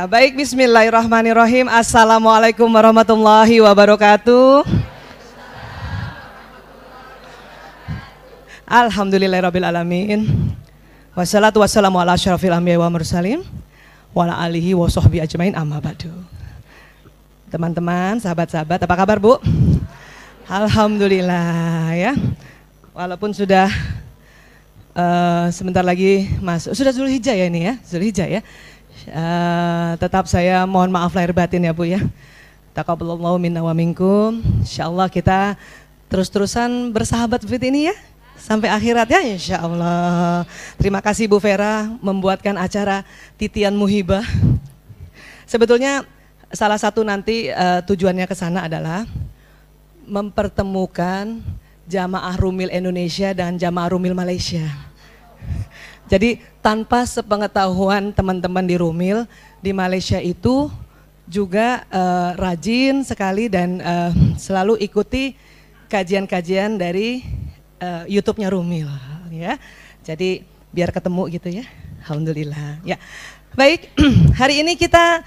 Baik, bismillahirrahmanirrahim. Assalamualaikum warahmatullahi wabarakatuh. Alhamdulillahirrabbilalamin. Wassalatu wassalamu ala asyrafil anbiya wa mursalin wa ala alihi wa sahbihi ajmain, amma ba'du. Teman-teman, sahabat-sahabat, apa kabar Bu? Alhamdulillah ya. Walaupun sudah sebentar lagi masuk, sudah Zulhijjah ya ini ya, Zulhijjah ya. Tetap saya mohon maaf lahir batin ya Bu ya. Taqabbalallahu minna wa minkum. Insyaallah kita terus-terusan bersahabat seperti ini ya sampai akhirat ya insyaallah. Terima kasih Bu Vera membuatkan acara Titian Muhibah. Sebetulnya salah satu nanti tujuannya ke sana adalah mempertemukan jamaah Rumil Indonesia dan jamaah Rumil Malaysia. Jadi tanpa sepengetahuan teman-teman di Rumil, di Malaysia itu juga rajin sekali dan selalu ikuti kajian-kajian dari YouTube-nya Rumil ya. Jadi biar ketemu gitu ya. Alhamdulillah. Ya. Baik, hari ini kita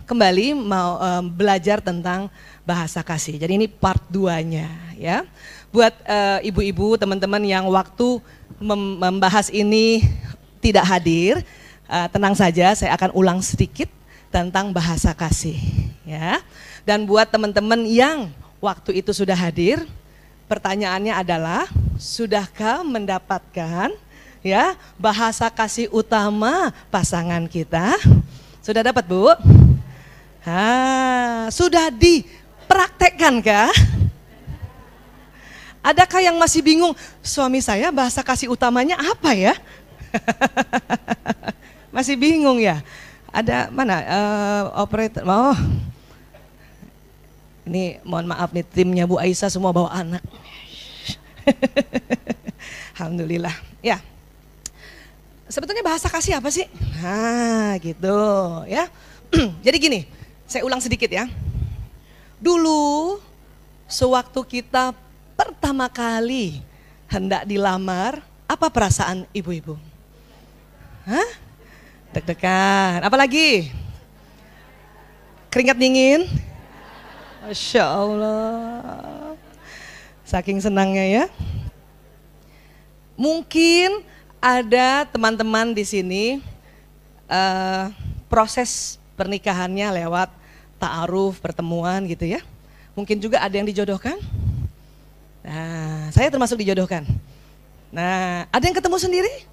kembali mau belajar tentang bahasa kasih. Jadi ini part 2-nya ya. Buat ibu-ibu, teman-teman yang waktu membahas ini tidak hadir, tenang saja, saya akan ulang sedikit tentang bahasa kasih ya. Dan buat teman-teman yang waktu itu sudah hadir, pertanyaannya adalah sudahkah mendapatkan ya bahasa kasih utama pasangan kita? Sudah dapat Bu? Sudah dipraktekkan kah? Adakah yang masih bingung, suami saya bahasa kasih utamanya apa ya? Masih bingung ya? Ada mana operator? Oh, ini mohon maaf nih timnya Bu Aisyah semua bawa anak. Alhamdulillah. Ya. Sebetulnya bahasa kasih apa sih? Gitu ya. Jadi gini, saya ulang sedikit ya. Dulu sewaktu kita pertama kali hendak dilamar, apa perasaan ibu-ibu? Deg-degan, apalagi? Keringat dingin? Masya Allah, saking senangnya ya. Mungkin ada teman-teman di sini proses pernikahannya lewat ta'aruf, pertemuan gitu ya. Mungkin juga ada yang dijodohkan. Nah, saya termasuk dijodohkan. Nah, ada yang ketemu sendiri?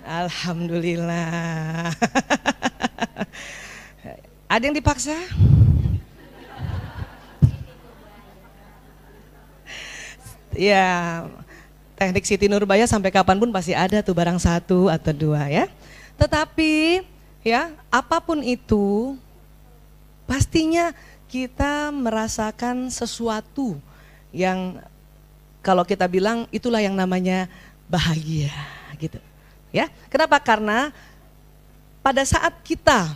Alhamdulillah. Ada yang dipaksa? Ya, teknik Siti Nurbaya sampai kapanpun pasti ada tuh barang satu atau dua ya. Tetapi ya, apapun itu pastinya kita merasakan sesuatu yang kalau kita bilang itulah yang namanya bahagia gitu. Ya. Kenapa? Karena pada saat kita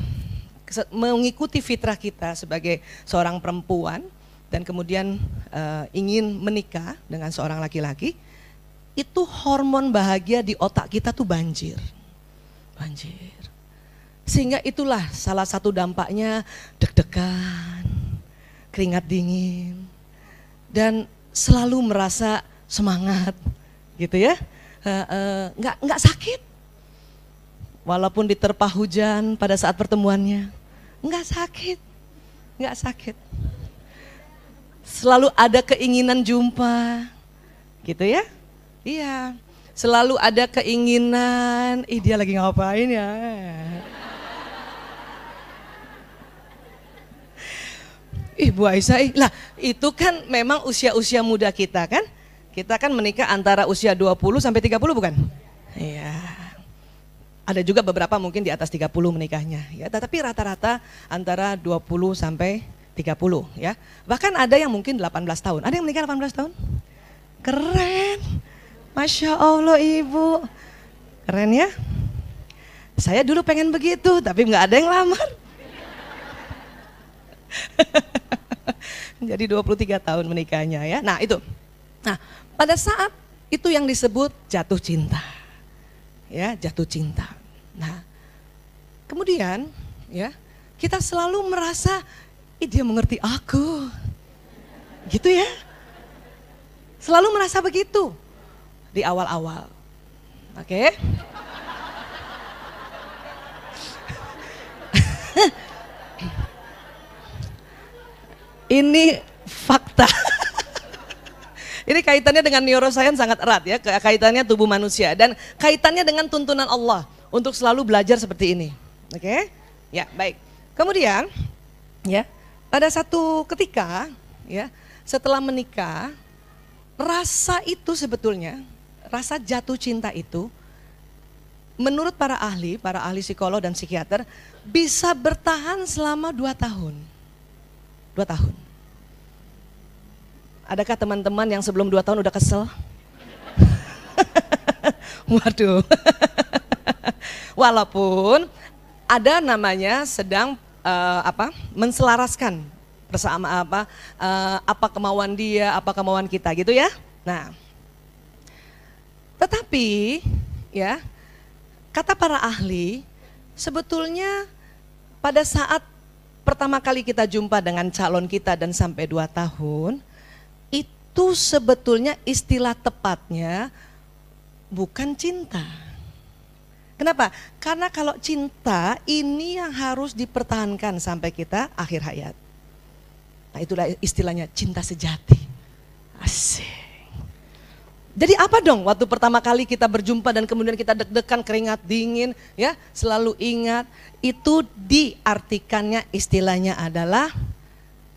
mengikuti fitrah kita sebagai seorang perempuan dan kemudian ingin menikah dengan seorang laki-laki, itu hormon bahagia di otak kita tuh banjir. Banjir. Sehingga itulah salah satu dampaknya deg-degan, keringat dingin, dan selalu merasa semangat gitu ya, nggak sakit. Walaupun diterpa hujan pada saat pertemuannya, nggak sakit. Selalu ada keinginan jumpa, gitu ya. Iya, selalu ada keinginan, dia lagi ngapain ya? Bu Aisyah, lah itu kan memang usia-usia muda kita kan? Kita kan menikah antara usia 20 sampai 30 bukan? Iya. Ada juga beberapa mungkin di atas 30 menikahnya ya, tapi rata-rata antara 20 sampai 30 ya. Bahkan ada yang mungkin 18 tahun. Ada yang menikah 18 tahun? Keren. Masya Allah Ibu. Keren ya. Saya dulu pengen begitu tapi nggak ada yang lamar. Jadi 23 tahun menikahnya ya. Nah itu. Nah pada saat itu yang disebut jatuh cinta. Ya, jatuh cinta. Nah Kemudian ya, kita selalu merasa dia mengerti aku. Gitu ya. Selalu merasa begitu di awal-awal. Oke. Ini fakta. Ini kaitannya dengan neuroscience sangat erat ya, kaitannya tubuh manusia dan kaitannya dengan tuntunan Allah untuk selalu belajar seperti ini. Oke? Ya, baik. Kemudian ya, pada satu ketika ya, setelah menikah, rasa itu sebetulnya, rasa jatuh cinta itu menurut para ahli psikolog dan psikiater bisa bertahan selama 2 tahun. 2 tahun. Adakah teman-teman yang sebelum 2 tahun udah kesel? Waduh. Walaupun ada namanya sedang menselaraskan bersama apa kemauan dia, apa kemauan kita gitu ya. Nah, tetapi ya, kata para ahli, sebetulnya pada saat pertama kali kita jumpa dengan calon kita dan sampai 2 tahun, itu sebetulnya istilah tepatnya bukan cinta. Kenapa? Karena kalau cinta ini yang harus dipertahankan sampai kita akhir hayat. Nah, itulah istilahnya cinta sejati. Asik. Jadi apa dong waktu pertama kali kita berjumpa dan kemudian kita deg-degan, keringat dingin, ya, selalu ingat, itu diartikannya istilahnya adalah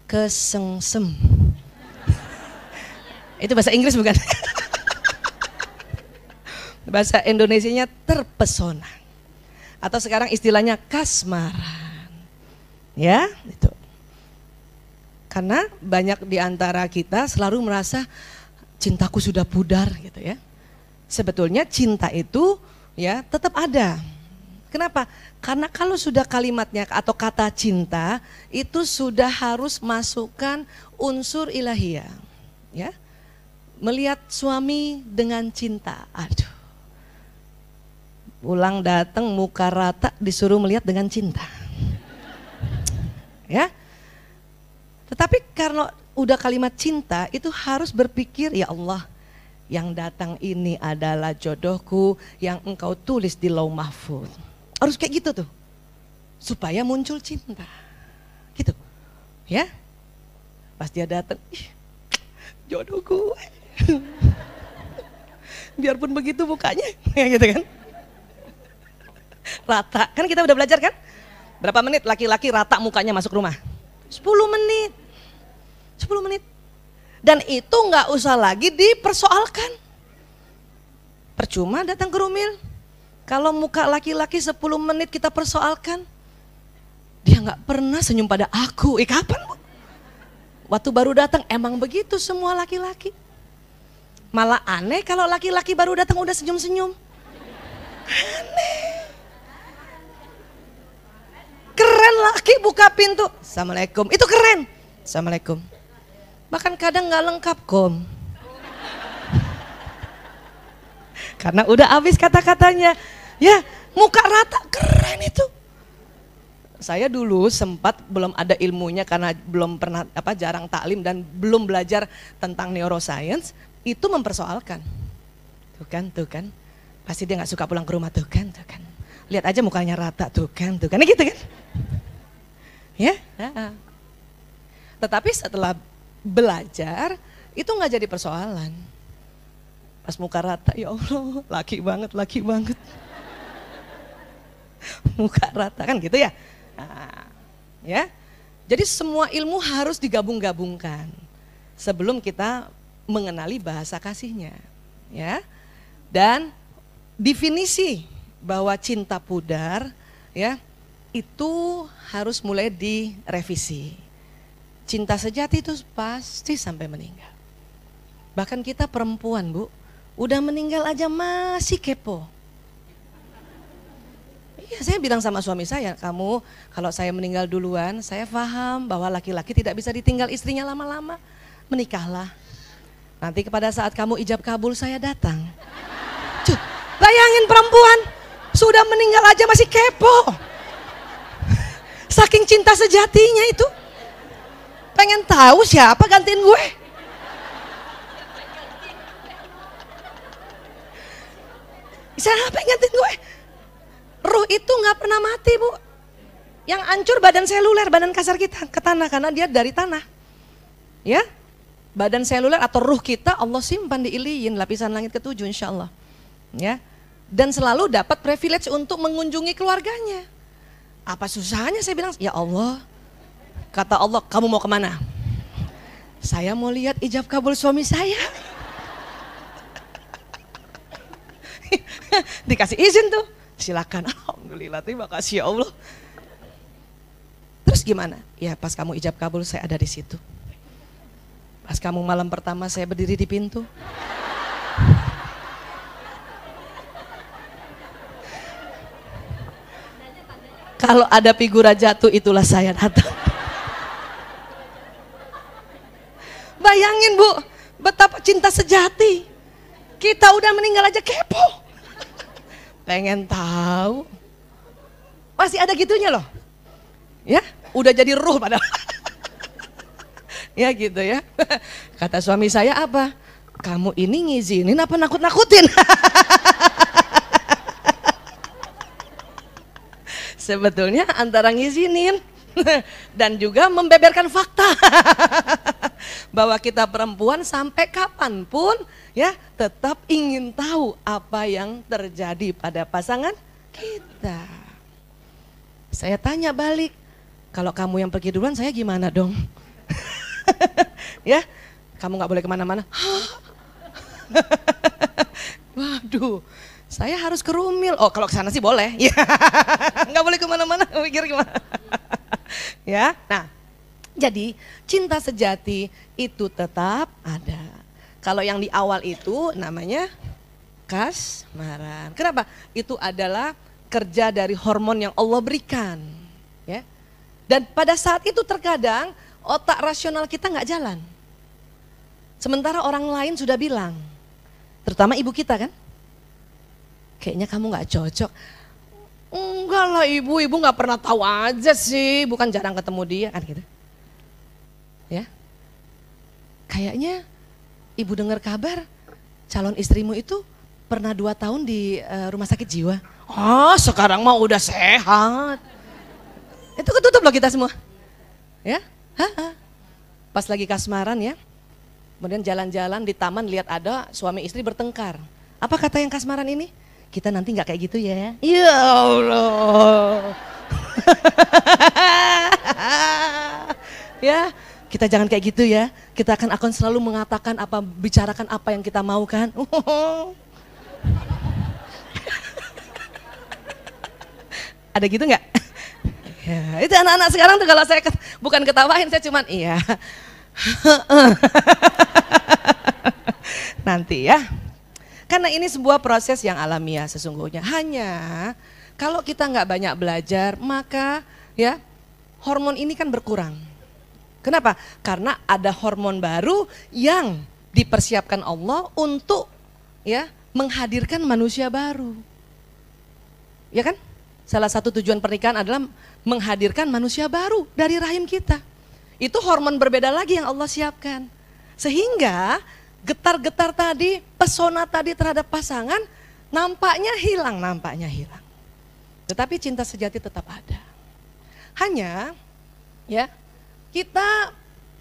kesengsem. Itu bahasa Inggris bukan? Bahasa Indonesianya terpesona. Atau sekarang istilahnya kasmaran. Ya, itu. Karena banyak di antara kita selalu merasa cintaku sudah pudar gitu ya. Sebetulnya cinta itu ya tetap ada. Kenapa? Karena kalau sudah kalimatnya atau kata cinta itu sudah harus masukkan unsur ilahiyah. Ya. Melihat suami dengan cinta. Aduh. Pulang datang muka rata disuruh melihat dengan cinta. Ya. Tetapi karena udah kalimat cinta itu harus berpikir, ya Allah, yang datang ini adalah jodohku yang engkau tulis di Lauh Mahfuz. Harus kayak gitu tuh. Supaya muncul cinta. Gitu. Ya. Pas dia datang, jodohku. Biarpun begitu mukanya, ya gitu kan. Rata, kan kita udah belajar kan? Berapa menit laki-laki rata mukanya masuk rumah? 10 menit. 10 menit. Dan itu nggak usah lagi dipersoalkan. Percuma datang ke Rumil. Kalau muka laki-laki 10 menit kita persoalkan, dia nggak pernah senyum pada aku. Kapan Bu? Waktu baru datang emang begitu semua laki-laki. Malah aneh kalau laki-laki baru datang udah senyum-senyum. Aneh. Keren laki buka pintu. Assalamualaikum. Itu keren. Assalamualaikum. Bahkan kadang nggak lengkap kom. Karena udah habis kata-katanya. Ya, muka rata keren itu. Saya dulu sempat belum ada ilmunya karena belum pernah jarang taklim dan belum belajar tentang neuroscience, itu mempersoalkan. Tuh kan. Pasti dia nggak suka pulang ke rumah tuh kan. Lihat aja mukanya rata tuh kan. Gitu kan. Ya. Tetapi setelah belajar itu nggak jadi persoalan. Pas muka rata, ya Allah, laki banget. Muka rata kan gitu ya. Nah, ya. Jadi semua ilmu harus digabung-gabungkan sebelum kita mengenali bahasa kasihnya, ya. Dan definisi bahwa cinta pudar, ya, itu harus mulai direvisi. Cinta sejati itu pasti sampai meninggal. Bahkan kita perempuan, Bu, udah meninggal aja masih kepo. Iya, saya bilang sama suami saya, kamu kalau saya meninggal duluan, saya paham bahwa laki-laki tidak bisa ditinggal istrinya lama-lama. Menikahlah. Nanti pada saat kamu ijab kabul saya datang. Cuh, bayangin perempuan sudah meninggal aja masih kepo. Saking cinta sejatinya itu. Pengen tahu siapa gantiin gue? Siapa yang gantiin gue? Ruh itu nggak pernah mati, Bu. Yang hancur badan seluler, badan kasar kita ke tanah karena dia dari tanah. Ya, badan seluler atau ruh kita Allah simpan di Iliyin, lapisan langit ke-7 insya Allah. Ya, dan selalu dapat privilege untuk mengunjungi keluarganya. Apa susahnya saya bilang, ya Allah, kata Allah, kamu mau kemana? Saya mau lihat ijab kabul suami saya. Dikasih izin tuh, silakan. Alhamdulillah, terima kasih ya Allah. Terus gimana? Ya pas kamu ijab kabul saya ada di situ. Pas kamu malam pertama saya berdiri di pintu. Kalau ada figura jatuh itulah saya datang. Bayangin Bu, betapa cinta sejati. Kita udah meninggal aja kepo. Pengen tahu. Masih ada gitunya loh. Ya, udah jadi ruh padahal. Ya gitu ya. Kata suami saya apa? Kamu ini ngizinin apa nakut-nakutin? Sebetulnya antara ngizinin dan juga membeberkan fakta. Bahwa kita perempuan sampai kapanpun ya tetap ingin tahu apa yang terjadi pada pasangan kita. Saya tanya balik, kalau kamu yang pergi duluan saya gimana dong? Ya, kamu gak boleh kemana-mana. Waduh, saya harus ke Rumil. Oh kalau ke sana sih boleh. Ya, nggak boleh kemana-mana. Mikir gimana? Ya, nah, jadi cinta sejati itu tetap ada. Kalau yang di awal itu namanya kasmaran. Kenapa? Itu adalah kerja dari hormon yang Allah berikan. Ya, dan pada saat itu terkadang otak rasional kita nggak jalan. Sementara orang lain sudah bilang, terutama ibu kita kan, kayaknya kamu nggak cocok. Enggak lah ibu nggak pernah tahu aja sih, bukan jarang ketemu dia kan gitu. Ya, kayaknya ibu dengar kabar calon istrimu itu pernah 2 tahun di rumah sakit jiwa. Oh sekarang mah udah sehat. Itu ketutup loh kita semua. Ya, pas lagi kasmaran ya. Kemudian jalan-jalan di taman lihat ada suami istri bertengkar. Apa kata yang kasmaran ini? Kita nanti nggak kayak gitu ya. Ya Allah. Ya, kita jangan kayak gitu ya. Kita akan selalu mengatakan apa, bicarakan apa yang kita mau kan. Ada gitu nggak? Ya, itu anak-anak sekarang tuh kalau saya bukan ketawain, saya cuman iya. Nanti ya. Karena ini sebuah proses yang alamiah sesungguhnya. Hanya kalau kita nggak banyak belajar, maka ya hormon ini kan berkurang. Kenapa? Karena ada hormon baru yang dipersiapkan Allah untuk ya menghadirkan manusia baru. Ya kan? Salah satu tujuan pernikahan adalah menghadirkan manusia baru dari rahim kita. Itu hormon berbeda lagi yang Allah siapkan. Sehingga getar-getar tadi, pesona tadi terhadap pasangan nampaknya hilang. Tetapi cinta sejati tetap ada. Hanya ya kita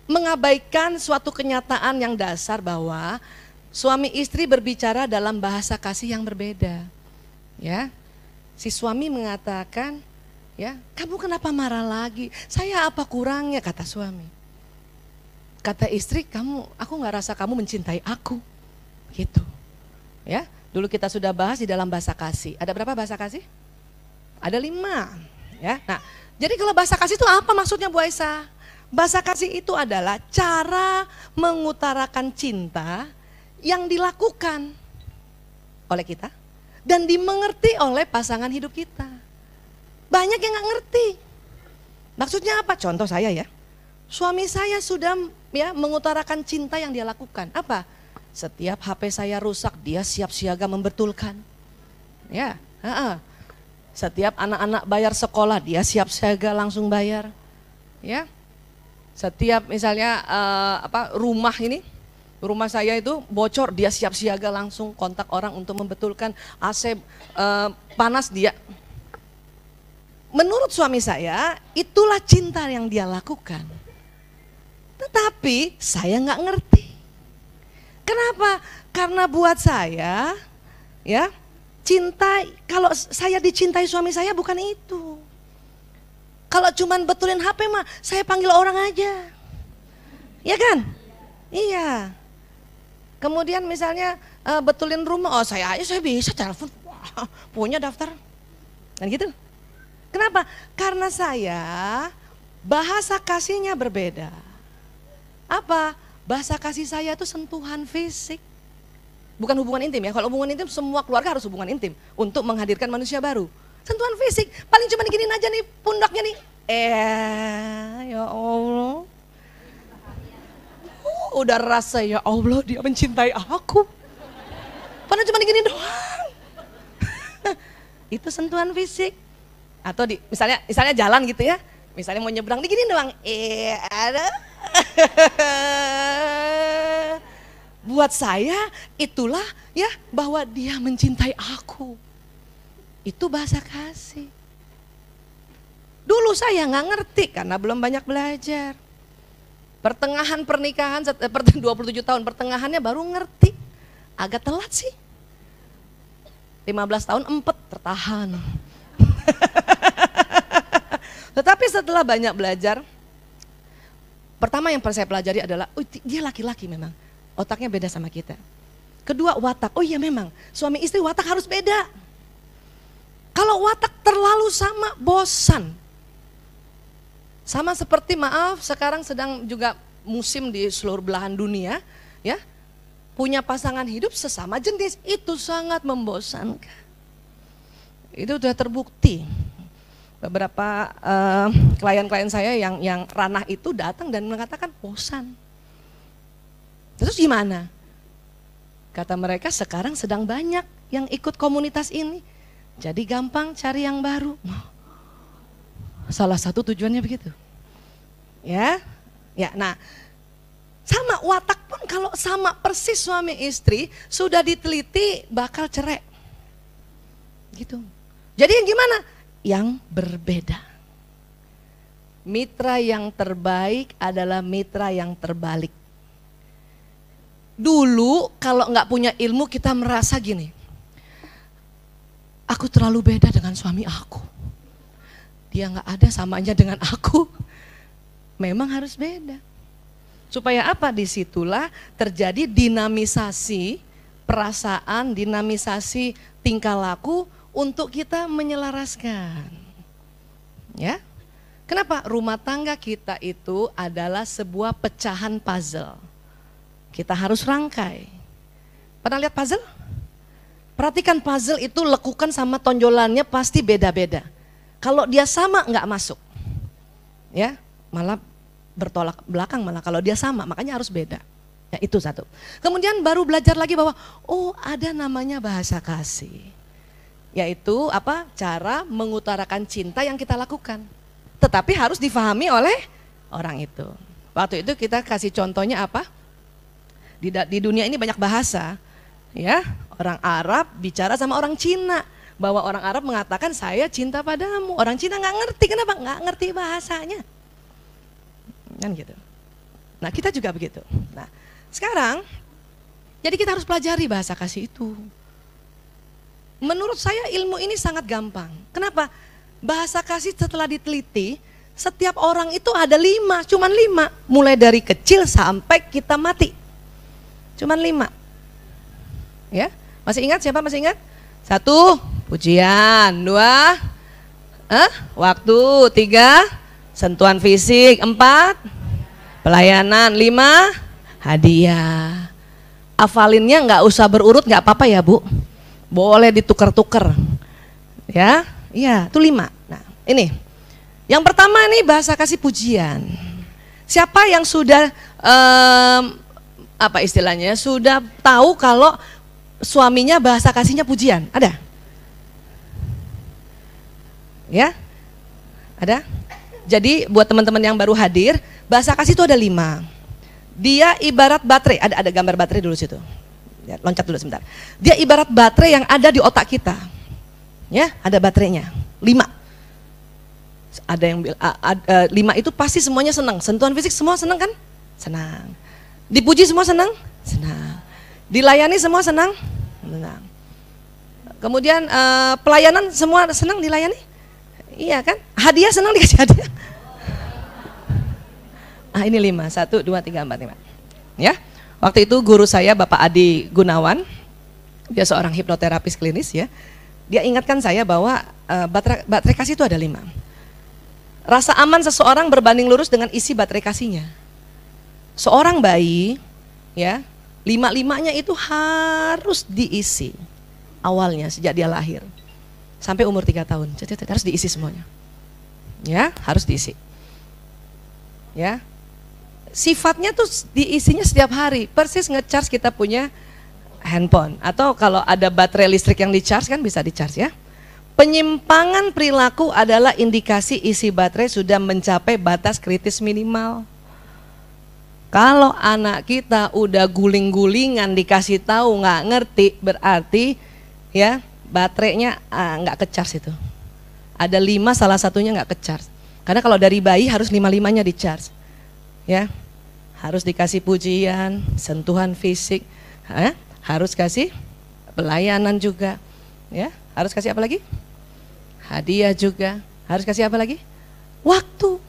mengabaikan suatu kenyataan yang dasar bahwa suami istri berbicara dalam bahasa kasih yang berbeda. Ya. Si suami mengatakan, ya, kamu kenapa marah lagi? Saya apa kurangnya, kata suami. Kata istri, aku nggak rasa kamu mencintai aku, gitu. Ya, dulu kita sudah bahas di dalam bahasa kasih. Ada berapa bahasa kasih? Ada 5. Ya, nah, jadi kalau bahasa kasih itu apa maksudnya Bu Aisyah? Bahasa kasih itu adalah cara mengutarakan cinta yang dilakukan oleh kita dan dimengerti oleh pasangan hidup kita. Banyak yang nggak ngerti. Maksudnya apa? Contoh saya ya. Suami saya sudah ya mengutarakan cinta yang dia lakukan. Apa? Setiap HP saya rusak, dia siap siaga membetulkan. Ya, Setiap anak-anak bayar sekolah, dia siap siaga langsung bayar. Ya. Setiap misalnya rumah ini, rumah saya itu bocor, dia siap siaga langsung kontak orang untuk membetulkan. AC panas, dia. Menurut suami saya, itulah cinta yang dia lakukan. Tetapi saya nggak ngerti. Kenapa? Karena buat saya, ya, cinta, kalau saya dicintai suami saya bukan itu. Kalau cuman betulin HP mah, saya panggil orang aja. Ya kan? Iya. Kemudian misalnya betulin rumah, oh saya bisa telepon, wah, punya daftar. Kan gitu. Kenapa? Karena saya bahasa kasihnya berbeda. Apa? Bahasa kasih saya itu sentuhan fisik. Bukan hubungan intim ya, kalau hubungan intim semua keluarga harus hubungan intim untuk menghadirkan manusia baru. Sentuhan fisik, paling cuma diginiin aja nih pundaknya nih. Ya Allah. Udah rasa ya Allah dia mencintai aku. Padahal cuma diginiin doang. Itu sentuhan fisik. Atau misalnya jalan gitu ya, misalnya mau nyebrang diginiin doang. Ada. Buat saya itulah ya bahwa dia mencintai aku. Itu bahasa kasih. Dulu saya nggak ngerti karena belum banyak belajar. Pertengahan pernikahan, 27 tahun pertengahannya baru ngerti. Agak telat sih. 15 tahun empet tertahan. Tetapi setelah banyak belajar, pertama yang saya pelajari adalah, dia laki-laki memang. Otaknya beda sama kita. Kedua, watak. Oh iya memang, suami istri watak harus beda. Kalau watak terlalu sama, bosan. Sama seperti, maaf, sekarang sedang juga musim di seluruh belahan dunia, ya, punya pasangan hidup sesama jenis, itu sangat membosankan. Itu sudah terbukti. Beberapa klien-klien saya yang ranah itu datang dan mengatakan bosan. Terus gimana? Kata mereka sekarang sedang banyak yang ikut komunitas ini. Jadi gampang cari yang baru. Salah satu tujuannya begitu. Ya, nah sama watak pun kalau sama persis suami istri sudah diteliti bakal cerai. Gitu. Jadi yang gimana? Yang berbeda. Mitra yang terbaik adalah mitra yang terbalik. Dulu kalau nggak punya ilmu kita merasa gini, aku terlalu beda dengan suami aku. Dia nggak ada samanya dengan aku. Memang harus beda. Supaya apa? Disitulah terjadi dinamisasi perasaan, dinamisasi tingkah laku untuk kita menyelaraskan. Ya, kenapa? Rumah tangga kita itu adalah sebuah pecahan puzzle. Kita harus rangkai. Pernah lihat puzzle? Perhatikan puzzle itu lekukan sama tonjolannya pasti beda-beda. Kalau dia sama nggak masuk, ya malah bertolak belakang malah kalau dia sama, makanya harus beda. Ya itu satu. Kemudian baru belajar lagi bahwa oh ada namanya bahasa kasih, yaitu apa? Cara mengutarakan cinta yang kita lakukan. Tetapi harus difahami oleh orang itu. Waktu itu kita kasih contohnya apa? Di dunia ini banyak bahasa, ya. Orang Arab bicara sama orang Cina, bahwa orang Arab mengatakan saya cinta padamu. Orang Cina nggak ngerti, kenapa? Nggak ngerti bahasanya, kan gitu. Nah kita juga begitu. Nah sekarang, jadi kita harus pelajari bahasa kasih itu. Menurut saya ilmu ini sangat gampang. Kenapa? Bahasa kasih setelah diteliti, setiap orang itu ada 5, cuman 5, mulai dari kecil sampai kita mati. Cuman 5. Ya, masih ingat siapa masih ingat? 1, pujian. 2, waktu. 3, sentuhan fisik. 4, pelayanan. 5, hadiah. Hafalinnya nggak usah berurut, nggak apa-apa ya Bu. Boleh ditukar-tukar. Ya, iya, itu 5. Nah, ini. Yang pertama nih bahasa kasih pujian. Siapa yang sudah apa istilahnya? Sudah tahu kalau suaminya bahasa kasihnya pujian? Ada? Ya, ada? Jadi buat teman-teman yang baru hadir, bahasa kasih itu ada 5. Dia ibarat baterai, ada gambar baterai dulu situ. Ya, loncat dulu sebentar. Dia ibarat baterai yang ada di otak kita. Ya, ada baterainya. 5. Ada yang 5 itu pasti semuanya senang. Sentuhan fisik semua senang kan? Senang. Dipuji semua senang? Senang. Dilayani semua senang? Senang. Kemudian pelayanan semua senang dilayani? Iya kan? Hadiah senang dikasih hadiah. Ini 5, 1, 2, 3, 4, 5. Ya, waktu itu guru saya Bapak Adi Gunawan, dia seorang hipnoterapis klinis ya. Dia ingatkan saya bahwa baterai kasih itu ada 5. Rasa aman seseorang berbanding lurus dengan isi baterai kasihnya. Seorang bayi, ya, 5-5-nya itu harus diisi awalnya sejak dia lahir. Sampai umur 3 tahun, harus diisi semuanya. Ya, harus diisi. Ya, sifatnya tuh diisinya setiap hari, persis nge-charge kita punya handphone. Atau kalau ada baterai listrik yang di-charge kan bisa di-charge ya. Penyimpangan perilaku adalah indikasi isi baterai sudah mencapai batas kritis minimal. Kalau anak kita udah guling-gulingan dikasih tahu nggak ngerti, berarti ya baterainya nggak ke-charge itu. Ada 5 salah satunya nggak ke-charge. Karena kalau dari bayi harus 5-5-nya di-charge. Ya. Harus dikasih pujian, sentuhan fisik, harus kasih pelayanan juga. Ya, harus kasih apa lagi? Hadiah juga. Harus kasih apa lagi? Waktu.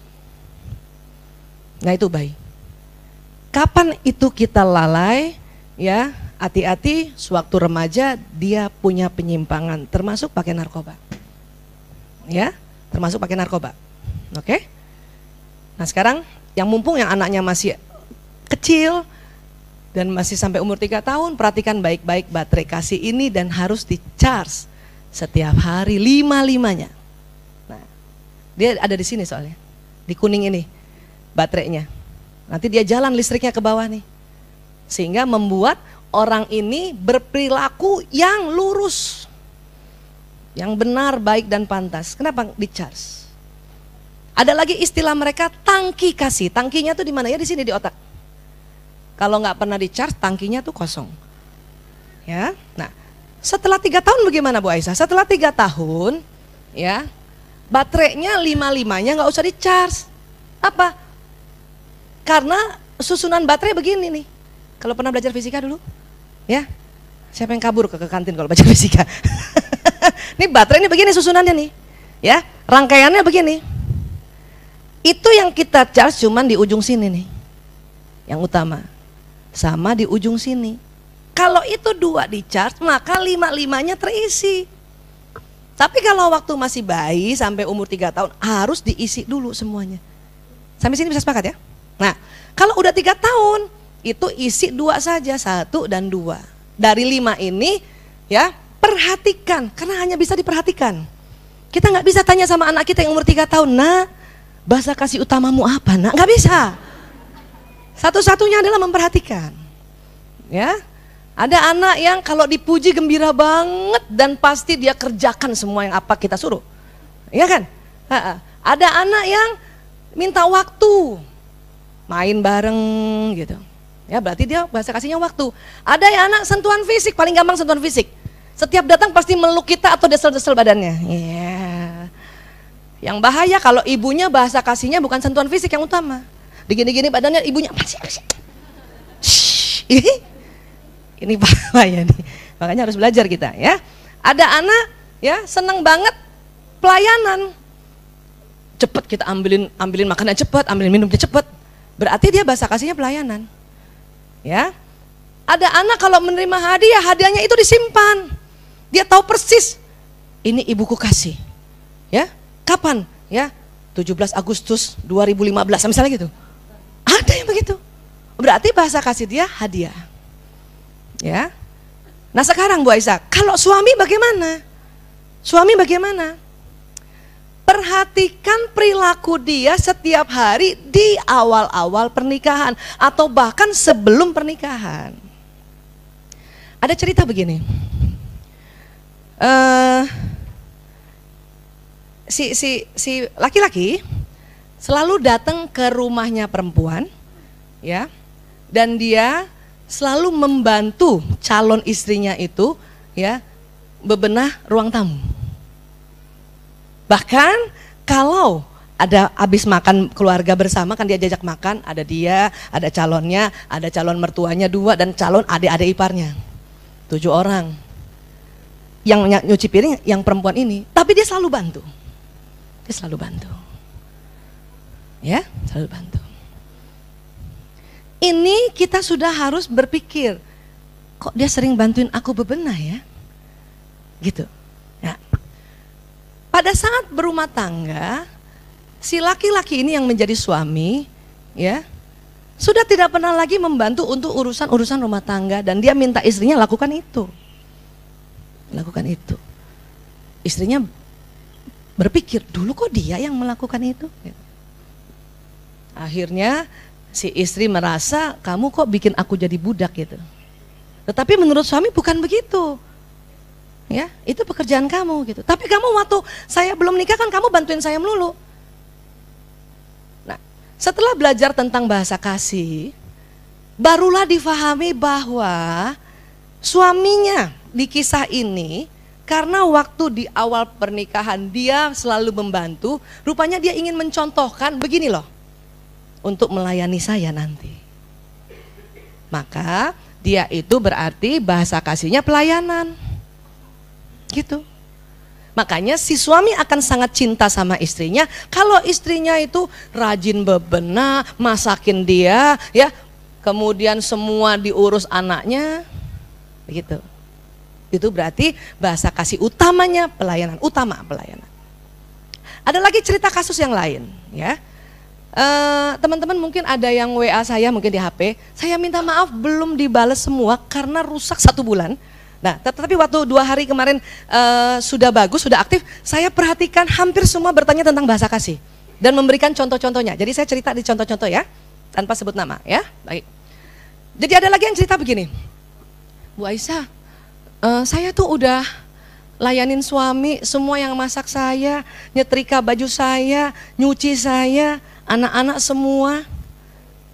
Nah, itu bayi. Kapan itu kita lalai? Ya, hati-hati sewaktu remaja dia punya penyimpangan, termasuk pakai narkoba. Ya, termasuk pakai narkoba. Oke? Nah, sekarang yang mumpung yang anaknya masih kecil dan masih sampai umur 3 tahun, perhatikan baik-baik baterai kasih ini dan harus di-charge setiap hari 5-5-nya. Nah, dia ada di sini soalnya. Di kuning ini baterainya. Nanti dia jalan listriknya ke bawah nih. Sehingga membuat orang ini berperilaku yang lurus, yang benar, baik dan pantas. Kenapa di-charge? Ada lagi istilah mereka tangki kasih. Tangkinya tuh di mana ya? Di sini di otak. Kalau nggak pernah di-charge, tangkinya tuh kosong. Ya, nah setelah 3 tahun bagaimana Bu Aisyah? Setelah 3 tahun, ya baterainya 5-5-nya nggak usah di-charge. Apa? Karena susunan baterai begini nih. Kalau pernah belajar fisika dulu, ya, siapa yang kabur ke kantin kalau belajar fisika? Ini baterai ini begini susunannya nih, ya, rangkaiannya begini. Itu yang kita charge cuman di ujung sini nih, yang utama, sama di ujung sini. Kalau itu 2 di charge, maka 5-5-nya terisi. Tapi kalau waktu masih bayi sampai umur 3 tahun harus diisi dulu semuanya. Sampai sini bisa sepakat ya? Nah, kalau udah 3 tahun itu isi 2 saja, 1 dan 2. Dari 5 ini ya perhatikan, karena hanya bisa diperhatikan. Kita nggak bisa tanya sama anak kita yang umur 3 tahun, nah bahasa kasih utamamu apa? Nah, nggak bisa. Satu-satunya adalah memperhatikan. Ya, ada anak yang kalau dipuji gembira banget dan pasti dia kerjakan semua yang apa kita suruh. Ya kan? Ada anak yang minta waktu, main bareng gitu. Ya berarti dia bahasa kasihnya waktu. Ada yang anak sentuhan fisik, paling gampang sentuhan fisik. Setiap datang pasti meluk kita atau desel-desel badannya. Yeah. Yang bahaya kalau ibunya bahasa kasihnya bukan sentuhan fisik yang utama. Digini-gini badannya ibunya apa sih? Ini bahaya nih. Makanya harus belajar kita ya. Ada anak ya senang banget pelayanan. Cepet kita ambilin makanan cepet, ambilin minumnya cepet. Berarti dia bahasa kasihnya pelayanan. Ya. Ada anak kalau menerima hadiah, hadiahnya itu disimpan. Dia tahu persis ini ibuku kasih. Ya. Kapan? Ya. 17 Agustus 2015 misalnya gitu. Ada yang begitu. Berarti bahasa kasih dia hadiah. Ya. Nah, sekarang Bu Aisyah, kalau suami bagaimana? Suami bagaimana? Perhatikan perilaku dia setiap hari di awal-awal pernikahan atau bahkan sebelum pernikahan. Ada cerita begini. si laki-laki selalu datang ke rumahnya perempuan, ya, dan dia selalu membantu calon istrinya itu, ya, bebenah ruang tamu. Bahkan kalau ada habis makan keluarga bersama, kan dia jajak makan, ada dia, ada calonnya, ada calon mertuanya 2 dan calon adik-adik iparnya 7 orang. Yang nyuci piring yang perempuan ini, tapi dia selalu bantu. Dia selalu bantu. Ya, selalu bantu. Ini kita sudah harus berpikir, kok dia sering bantuin aku bebenah ya? Gitu. Nah, pada saat berumah tangga, si laki-laki ini yang menjadi suami, ya, sudah tidak pernah lagi membantu untuk urusan-urusan rumah tangga, dan dia minta istrinya lakukan itu. Lakukan itu. Istrinya berpikir, dulu kok dia yang melakukan itu? Akhirnya si istri merasa, kamu kok bikin aku jadi budak gitu. Tetapi menurut suami bukan begitu. Ya, itu pekerjaan kamu gitu. Tapi kamu waktu saya belum nikah kan kamu bantuin saya melulu. Nah, setelah belajar tentang bahasa kasih, barulah difahami bahwa suaminya di kisah ini, karena waktu di awal pernikahan dia selalu membantu, rupanya dia ingin mencontohkan begini loh, untuk melayani saya nanti. Maka dia itu berarti bahasa kasihnya pelayanan. Gitu. Makanya si suami akan sangat cinta sama istrinya kalau istrinya itu rajin bebenah, masakin dia, ya, kemudian semua diurus anaknya, begitu. Itu berarti bahasa kasih utamanya pelayanan, utama pelayanan. Ada lagi cerita kasus yang lain, ya. Teman-teman mungkin ada yang WA saya mungkin di HP, saya minta maaf belum dibales semua karena rusak 1 bulan. Nah, tetapi waktu 2 hari kemarin sudah bagus, sudah aktif, saya perhatikan hampir semua bertanya tentang bahasa kasih dan memberikan contoh-contohnya. Jadi saya cerita di contoh-contoh ya, tanpa sebut nama ya. Baik. Jadi ada lagi yang cerita begini, Bu Aisyah, saya tuh udah layanin suami, semua yang masak saya, nyetrika baju saya, nyuci saya, anak-anak semua.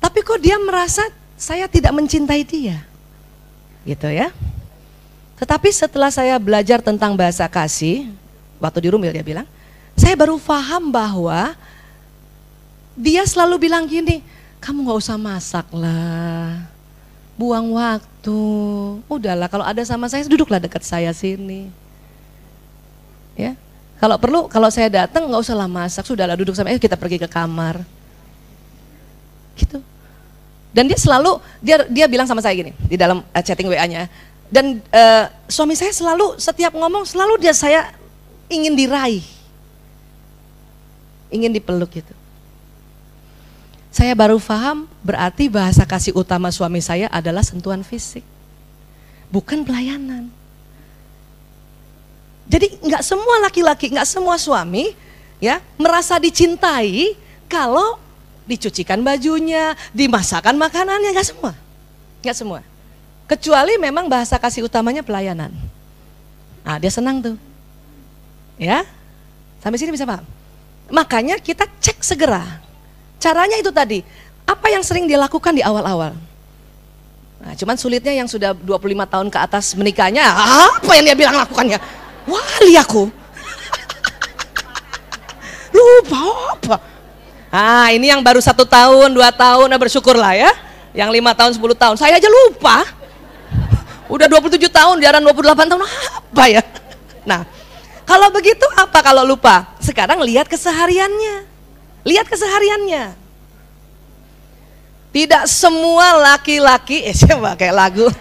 Tapi kok dia merasa saya tidak mencintai dia? Gitu ya. Tetapi setelah saya belajar tentang bahasa kasih, waktu di Rumil dia bilang, saya baru paham bahwa dia selalu bilang gini, kamu gak usah masak lah, buang waktu, udahlah kalau ada sama saya duduklah dekat saya sini. Ya, kalau perlu kalau saya datang nggak usah lah masak, sudahlah duduk sama, kita pergi ke kamar. Gitu. Dan dia selalu dia bilang sama saya gini di dalam chatting WA-nya. Dan suami saya selalu setiap ngomong selalu saya ingin diraih, ingin dipeluk gitu. Saya baru paham berarti bahasa kasih utama suami saya adalah sentuhan fisik, bukan pelayanan. Jadi nggak semua laki-laki, nggak semua suami ya merasa dicintai kalau dicucikan bajunya, dimasakkan makanannya, nggak semua, nggak semua. Kecuali memang bahasa kasih utamanya pelayanan. Nah, dia senang tuh. Ya. Sampai sini bisa paham? Makanya kita cek segera. Caranya itu tadi. Apa yang sering dia lakukan di awal-awal? Nah, cuman sulitnya yang sudah 25 tahun ke atas menikahnya, apa yang dia bilang lakukannya? Wali aku. Lupa apa? Ah, ini yang baru 1 tahun, 2 tahun, bersyukurlah ya. Yang 5 tahun, 10 tahun, saya aja lupa. Udah 27 tahun, jarang 28 tahun, apa ya? Nah, kalau begitu apa kalau lupa? Sekarang lihat kesehariannya. Lihat kesehariannya. Tidak semua laki-laki, saya pakai lagu.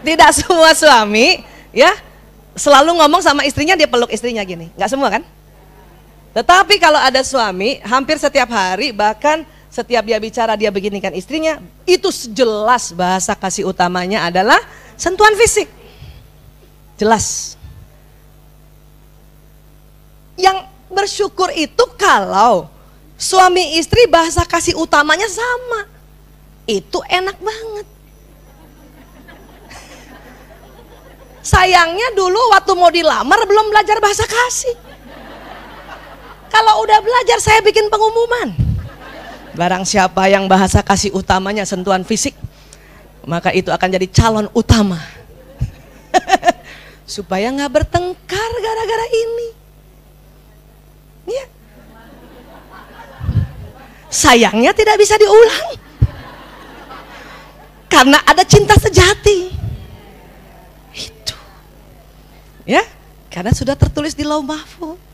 Tidak semua suami, ya, selalu ngomong sama istrinya, dia peluk istrinya gini. Enggak semua kan? Tetapi kalau ada suami, hampir setiap hari, bahkan setiap dia bicara, dia beginikan istrinya, itu jelas bahasa kasih utamanya adalah sentuhan fisik. Jelas. Yang bersyukur itu kalau suami istri bahasa kasih utamanya sama. Itu enak banget. Sayangnya dulu waktu mau dilamar belum belajar bahasa kasih. Kalau udah belajar saya bikin pengumuman. Barang siapa yang bahasa kasih utamanya sentuhan fisik, maka itu akan jadi calon utama. Supaya nggak bertengkar gara-gara ini. Ya. Sayangnya tidak bisa diulang. Karena ada cinta sejati. Itu. Ya, karena sudah tertulis di Lauh Mahfuz.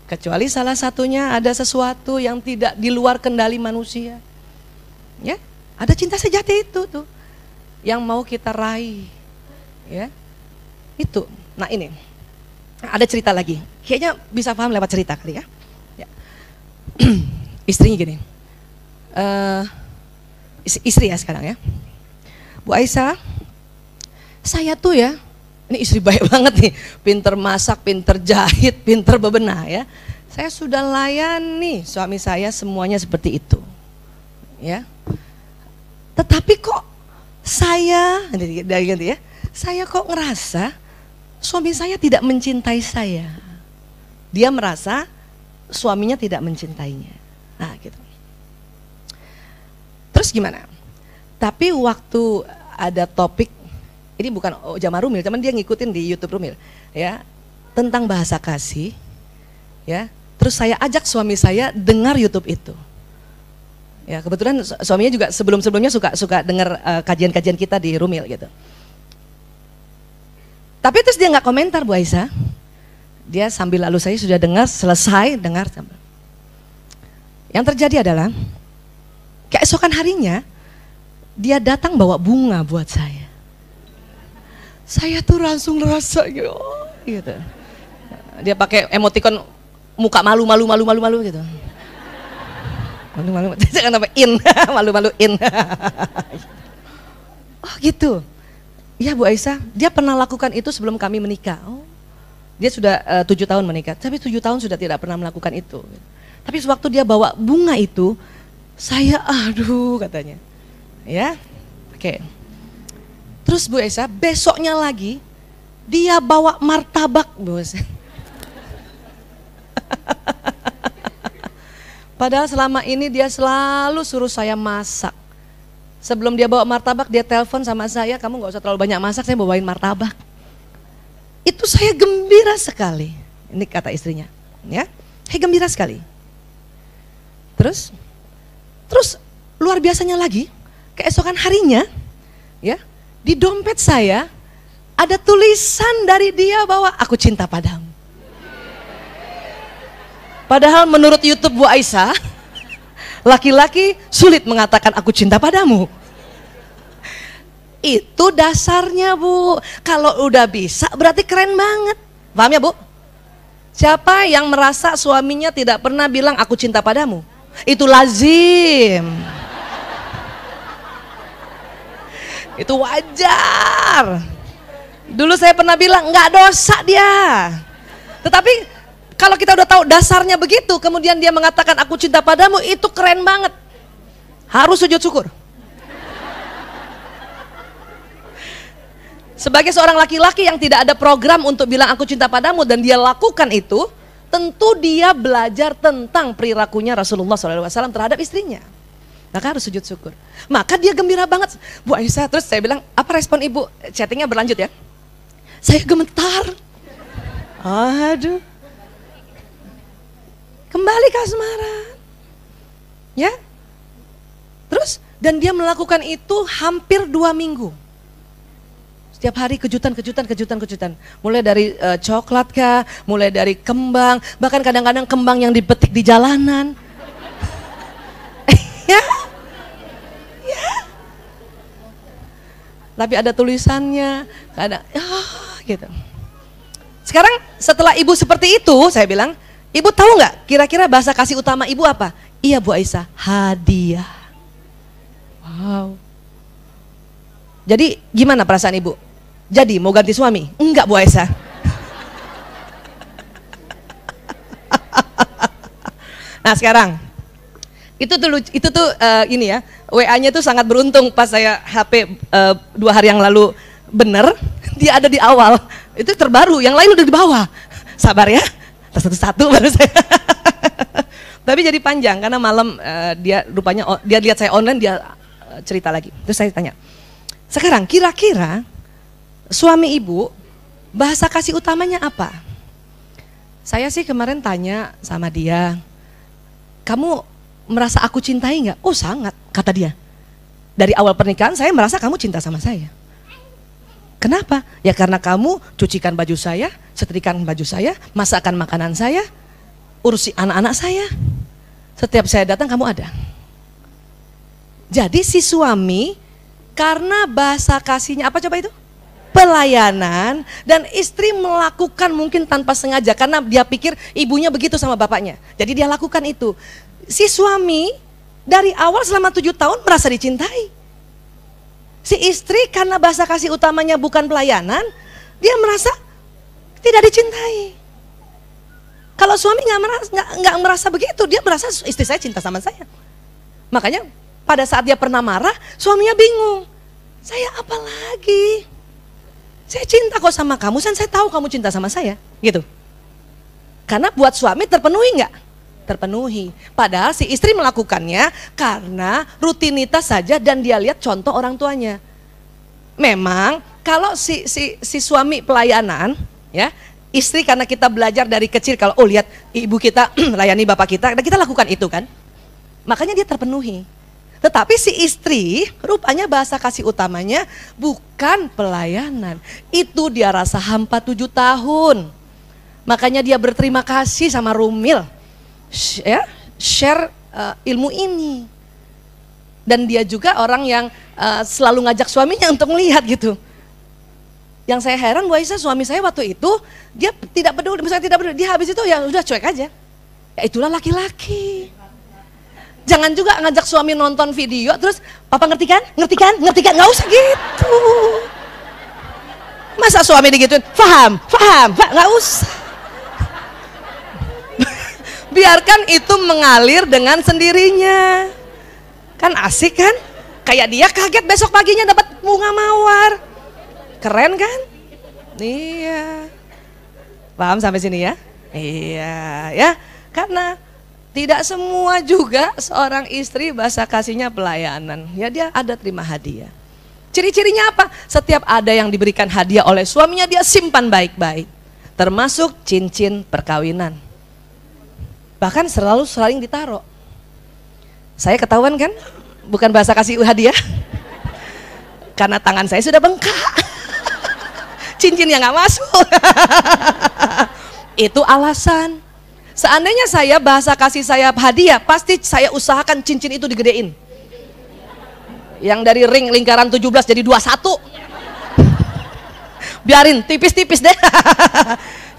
Kecuali salah satunya ada sesuatu yang tidak di luar kendali manusia. Ya, ada cinta sejati itu tuh yang mau kita raih. Ya. Itu. Nah, ini. Ada cerita lagi. Kayaknya bisa paham lewat cerita kali ya. Ya. Istrinya gini. Istri ya sekarang ya. Bu Aisyah, saya tuh ya, ini istri baik banget nih, pinter masak, pinter jahit, pinter bebenah ya. Saya sudah layani suami saya semuanya seperti itu. Ya. Tetapi kok saya, dari ganti ya, saya kok ngerasa suami saya tidak mencintai saya. Dia merasa suaminya tidak mencintainya. Nah gitu. Terus gimana? Tapi waktu ada topik, ini bukan Jamaah Rumil, cuman dia ngikutin di YouTube Rumil, ya, tentang bahasa kasih, ya. Terus saya ajak suami saya dengar YouTube itu. Ya kebetulan suaminya juga sebelum-sebelumnya suka dengar kajian-kajian kita di Rumil gitu. Tapi terus dia nggak komentar Bu Aisyah. Dia sambil lalu saya sudah dengar, selesai dengar. Yang terjadi adalah keesokan harinya dia datang bawa bunga buat saya. Saya tuh langsung ngerasa gitu. Dia pakai emoticon muka malu gitu. Malu. Jangan sampai in, malu-maluin. Oh gitu. Ya Bu Aisyah, dia pernah lakukan itu sebelum kami menikah. Oh, dia sudah 7 tahun menikah, tapi 7 tahun sudah tidak pernah melakukan itu. Tapi sewaktu dia bawa bunga itu, saya aduh katanya. Ya, oke. Terus Bu Aisyah, besoknya lagi dia bawa martabak Bu Aisyah. Padahal selama ini dia selalu suruh saya masak. Sebelum dia bawa martabak, dia telepon sama saya, kamu gak usah terlalu banyak masak, saya bawain martabak. Itu saya gembira sekali. Ini kata istrinya, ya, saya gembira sekali. Terus luar biasanya lagi, keesokan harinya, ya, di dompet saya ada tulisan dari dia bahwa aku cinta padamu. Padahal menurut YouTube Bu Aisyah, laki-laki sulit mengatakan aku cinta padamu. Itu dasarnya Bu. Kalau udah bisa berarti keren banget. Paham ya Bu? Siapa yang merasa suaminya tidak pernah bilang aku cinta padamu? Itu lazim. Itu wajar. Dulu saya pernah bilang nggak dosa dia. Tetapi kalau kita udah tahu dasarnya begitu, kemudian dia mengatakan aku cinta padamu, itu keren banget. Harus sujud syukur. Sebagai seorang laki-laki yang tidak ada program untuk bilang aku cinta padamu dan dia lakukan itu, tentu dia belajar tentang perilakunya Rasulullah SAW terhadap istrinya. Maka harus sujud syukur. Maka dia gembira banget. Bu Aisyah, terus saya bilang, apa respon ibu? Chattingnya berlanjut ya. Saya gemetar. Aduh. Kembali ke asmara, ya. Terus dan dia melakukan itu hampir 2 minggu. Setiap hari kejutan. Mulai dari coklat kah, mulai dari kembang, bahkan kadang-kadang kembang yang dipetik di jalanan. Ya. Tapi ada tulisannya, kadang, gitu. Sekarang setelah ibu seperti itu, saya bilang, ibu tahu nggak kira-kira bahasa kasih utama ibu apa? Iya Bu Aisyah, hadiah. Wow. Jadi gimana perasaan ibu? Jadi mau ganti suami? Enggak Bu Aisyah. Nah sekarang itu tuh ini ya, WA-nya tuh sangat beruntung pas saya HP 2 hari yang lalu bener, dia ada di awal. Itu terbaru, yang lain udah di bawah. Sabar ya. satu-satu baru saya. Tapi jadi panjang karena malam dia rupanya dia lihat saya online, dia cerita lagi. Terus saya tanya, sekarang kira-kira suami ibu bahasa kasih utamanya apa? Saya sih kemarin tanya sama dia, kamu merasa aku cintai nggak? Oh sangat, kata dia. Dari awal pernikahan saya merasa kamu cinta sama saya. Kenapa? Ya karena kamu cucikan baju saya, setrikaan baju saya, masakan makanan saya, urusi anak-anak saya. Setiap saya datang kamu ada. Jadi si suami karena bahasa kasihnya apa coba itu? Pelayanan, dan istri melakukan mungkin tanpa sengaja karena dia pikir ibunya begitu sama bapaknya. Jadi dia lakukan itu. Si suami dari awal selama 7 tahun merasa dicintai. Si istri karena bahasa kasih utamanya bukan pelayanan, dia merasa tidak dicintai. Kalau suami nggak merasa begitu, dia merasa istri saya cinta sama saya. Makanya pada saat dia pernah marah, suaminya bingung. Saya apa lagi? Saya cinta kok sama kamu, dan saya tahu kamu cinta sama saya, gitu. Karena buat suami terpenuhi nggak? Terpenuhi. Padahal si istri melakukannya karena rutinitas saja dan dia lihat contoh orang tuanya. Memang kalau si suami pelayanan, ya, istri karena kita belajar dari kecil kalau lihat ibu kita layani bapak kita, dan kita lakukan itu kan, makanya dia terpenuhi. Tetapi si istri rupanya bahasa kasih utamanya bukan pelayanan. Itu dia rasa hampa 7 tahun. Makanya dia berterima kasih sama Rumil, ya, share ilmu ini. Dan dia juga orang yang selalu ngajak suaminya untuk melihat gitu. Yang saya heran Bu Aisyah, suami saya waktu itu dia tidak peduli, misalnya tidak peduli, dia habis itu ya udah cuek aja. Ya itulah laki-laki. Jangan juga ngajak suami nonton video terus papa ngerti kan, nggak usah gitu. Masa suami digituin, paham, nggak usah. Biarkan itu mengalir dengan sendirinya. Kan asik kan? Kayak dia kaget besok paginya dapat bunga mawar. Keren kan? Iya. Paham sampai sini ya? Iya, ya. Karena tidak semua juga seorang istri bahasa kasihnya pelayanan. Ya dia ada terima hadiah. Ciri-cirinya apa? Setiap ada yang diberikan hadiah oleh suaminya dia simpan baik-baik. Termasuk cincin perkawinan. Bahkan selalu sering ditaruh. Saya ketahuan kan? Bukan bahasa kasih hadiah. Karena tangan saya sudah bengkak. Cincin yang gak masuk. Itu alasan. Seandainya saya bahasa kasih saya hadiah, pasti saya usahakan cincin itu digedein. Yang dari ring lingkaran 17 jadi 21. Biarin tipis-tipis deh.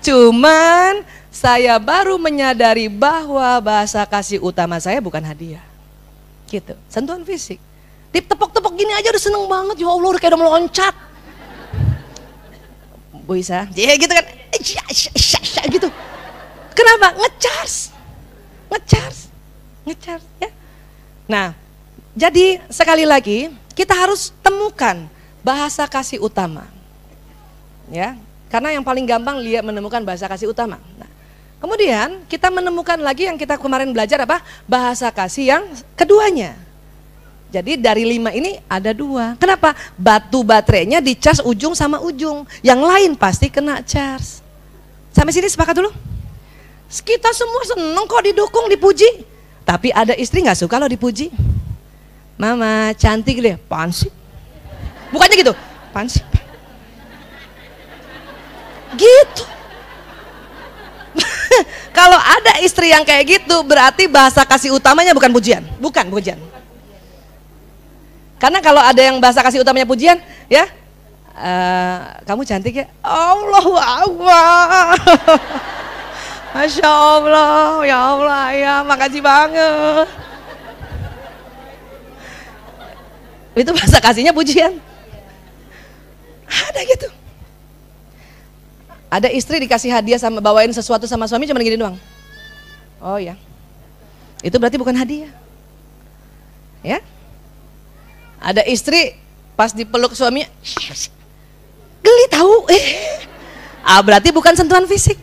Cuman saya baru menyadari bahwa bahasa kasih utama saya bukan hadiah. Gitu, sentuhan fisik. Ditepok-tepok gini aja udah seneng banget, ya Allah udah kayak udah meloncat. Bu Isa, ya gitu kan, gitu. Kenapa? Ngecharge ya. Nah, jadi sekali lagi kita harus temukan bahasa kasih utama, ya. Karena yang paling gampang dia menemukan bahasa kasih utama. Nah, kemudian kita menemukan lagi yang kita kemarin belajar apa? Bahasa kasih yang keduanya. Jadi dari 5 ini ada 2. Kenapa? Batu baterainya dicas ujung sama ujung. Yang lain pasti kena charge. Sampai sini sepakat dulu? Kita semua seneng kok didukung, dipuji. Tapi ada istri gak suka loh dipuji. Mama cantik deh, apaan sih? Bukannya gitu, apaan sih? Gitu. Kalau ada istri yang kayak gitu, berarti bahasa kasih utamanya bukan pujian. Bukan pujian. Karena kalau ada yang bahasa kasih utamanya pujian, ya, kamu cantik ya, Allahu Akbar. Masya Allah, ya Allah, ya makasih banget. Itu bahasa kasihnya pujian. Ada gitu. Ada istri dikasih hadiah sama bawain sesuatu sama suami cuma gini doang. Oh ya, itu berarti bukan hadiah. Ya. Ada istri pas dipeluk suaminya, geli tahu. Berarti bukan sentuhan fisik.